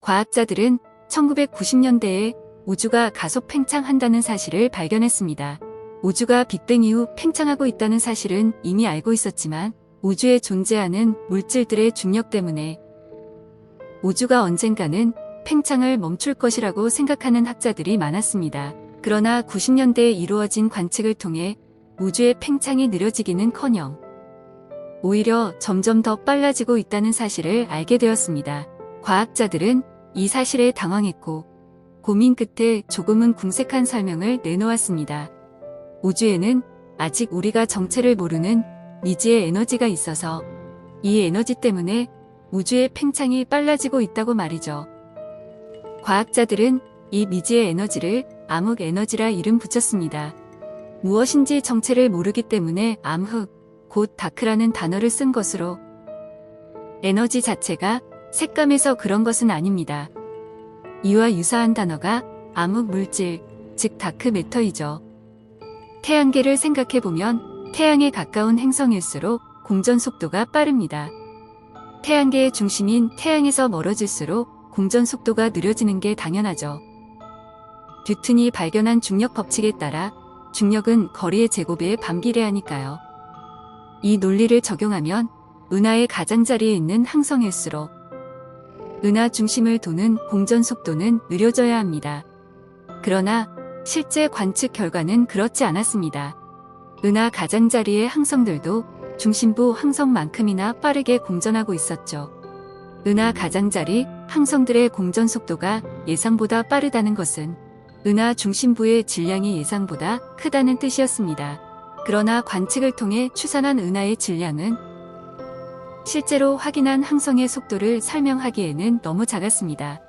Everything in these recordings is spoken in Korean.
과학자들은 1990년대에 우주가 가속 팽창한다는 사실을 발견했습니다. 우주가 빅뱅 이후 팽창하고 있다는 사실은 이미 알고 있었지만 우주에 존재하는 물질들의 중력 때문에 우주가 언젠가는 팽창을 멈출 것이라고 생각하는 학자들이 많았습니다. 그러나 90년대에 이루어진 관측을 통해 우주의 팽창이 느려지기는커녕 오히려 점점 더 빨라지고 있다는 사실을 알게 되었습니다. 과학자들은 이 사실에 당황했고 고민 끝에 조금은 궁색한 설명을 내놓았습니다. 우주에는 아직 우리가 정체를 모르는 미지의 에너지가 있어서 이 에너지 때문에 우주의 팽창이 빨라지고 있다고 말이죠. 과학자들은 이 미지의 에너지를 암흑 에너지라 이름 붙였습니다. 무엇인지 정체를 모르기 때문에 암흑, 곧 다크라는 단어를 쓴 것으로 에너지 자체가 색감에서 그런 것은 아닙니다. 이와 유사한 단어가 암흑 물질, 즉 다크 매터이죠. 태양계를 생각해보면 태양에 가까운 행성일수록 공전 속도가 빠릅니다. 태양계의 중심인 태양에서 멀어질수록 공전 속도가 느려지는 게 당연하죠. 뉴턴이 발견한 중력 법칙에 따라 중력은 거리의 제곱에 반비례하니까요. 이 논리를 적용하면 은하의 가장자리에 있는 항성일수록 은하 중심을 도는 공전 속도는 느려져야 합니다. 그러나 실제 관측 결과는 그렇지 않았습니다. 은하 가장자리의 항성들도 중심부 항성만큼이나 빠르게 공전하고 있었죠. 은하 가장자리 항성들의 공전 속도가 예상보다 빠르다는 것은 은하 중심부의 질량이 예상보다 크다는 뜻이었습니다. 그러나 관측을 통해 추산한 은하의 질량은 실제로 확인한 항성의 속도를 설명하기에는 너무 작았습니다.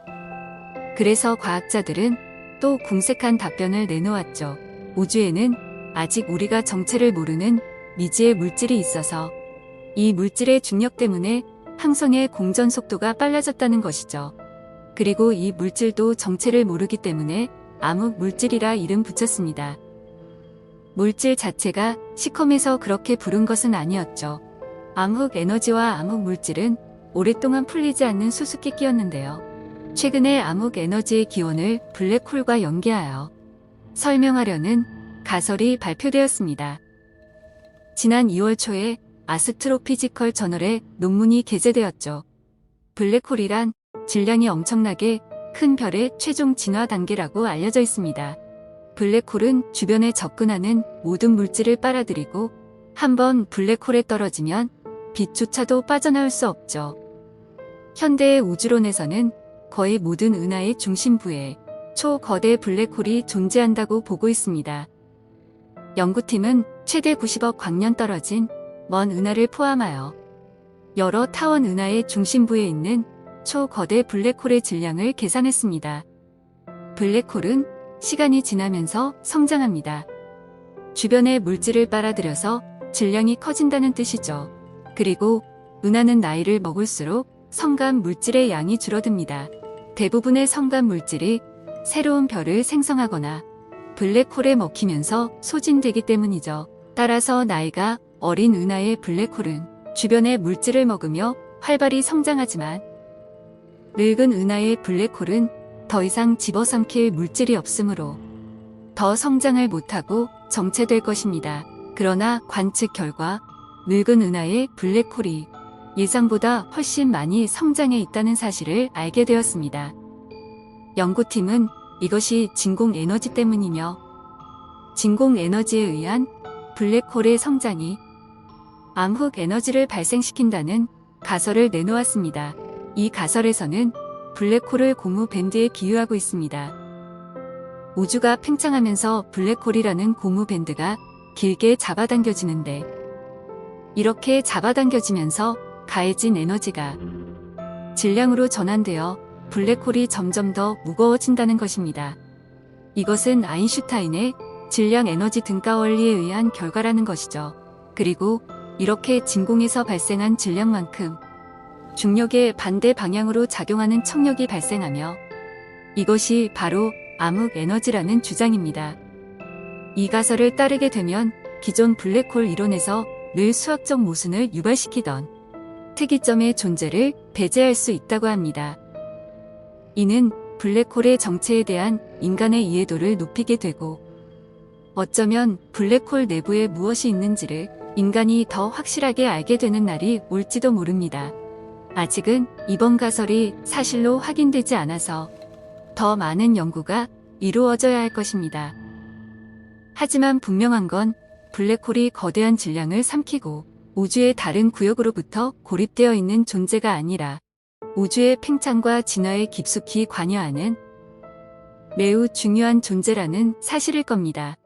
그래서 과학자들은 또 궁색한 답변을 내놓았죠. 우주에는 아직 우리가 정체를 모르는 미지의 물질이 있어서 이 물질의 중력 때문에 항성의 공전 속도가 빨라졌다는 것이죠. 그리고 이 물질도 정체를 모르기 때문에 암흑 물질이라 이름 붙였습니다. 물질 자체가 시컴에서 그렇게 부른 것은 아니었죠. 암흑 에너지와 암흑 물질은 오랫동안 풀리지 않는 수수께끼였는데요. 최근에 암흑 에너지의 기원을 블랙홀과 연계하여 설명하려는 가설이 발표되었습니다. 지난 2월 초에 아스트로피지컬 저널에 논문이 게재되었죠. 블랙홀이란 질량이 엄청나게 큰 별의 최종 진화 단계라고 알려져 있습니다. 블랙홀은 주변에 접근하는 모든 물질을 빨아들이고 한번 블랙홀에 떨어지면 빛조차도 빠져나올 수 없죠. 현대의 우주론에서는 거의 모든 은하의 중심부에 초거대 블랙홀이 존재한다고 보고 있습니다. 연구팀은 최대 90억 광년 떨어진 먼 은하를 포함하여 여러 타원 은하의 중심부에 있는 초거대 블랙홀의 질량을 계산했습니다. 블랙홀은 시간이 지나면서 성장합니다. 주변의 물질을 빨아들여서 질량이 커진다는 뜻이죠. 그리고 은하는 나이를 먹을수록 성간 물질의 양이 줄어듭니다. 대부분의 성간 물질이 새로운 별을 생성하거나 블랙홀에 먹히면서 소진되기 때문이죠. 따라서 나이가 어린 은하의 블랙홀은 주변의 물질을 먹으며 활발히 성장하지만 늙은 은하의 블랙홀은 더 이상 집어삼킬 물질이 없으므로 더 성장을 못하고 정체될 것입니다. 그러나 관측 결과 늙은 은하의 블랙홀이 예상보다 훨씬 많이 성장해 있다는 사실을 알게 되었습니다. 연구팀은 이것이 진공 에너지 때문이며 진공 에너지에 의한 블랙홀의 성장이 암흑 에너지를 발생시킨다는 가설을 내놓았습니다. 이 가설에서는 블랙홀을 고무 밴드에 비유하고 있습니다. 우주가 팽창하면서 블랙홀이라는 고무 밴드가 길게 잡아당겨지는데 이렇게 잡아당겨지면서 가해진 에너지가 질량으로 전환되어 블랙홀이 점점 더 무거워진다는 것입니다. 이것은 아인슈타인의 질량 에너지 등가 원리에 의한 결과라는 것이죠. 그리고 이렇게 진공에서 발생한 질량만큼 중력의 반대 방향으로 작용하는 청력이 발생하며 이것이 바로 암흑 에너지라는 주장입니다. 이 가설을 따르게 되면 기존 블랙홀 이론에서 늘 수학적 모순을 유발시키던 특이점의 존재를 배제할 수 있다고 합니다. 이는 블랙홀의 정체에 대한 인간의 이해도를 높이게 되고 어쩌면 블랙홀 내부에 무엇이 있는지를 인간이 더 확실하게 알게 되는 날이 올지도 모릅니다. 아직은 이번 가설이 사실로 확인되지 않아서 더 많은 연구가 이루어져야 할 것입니다. 하지만 분명한 건 블랙홀이 거대한 질량을 삼키고 우주의 다른 구역으로부터 고립되어 있는 존재가 아니라 우주의 팽창과 진화에 깊숙이 관여하는 매우 중요한 존재라는 사실일 겁니다.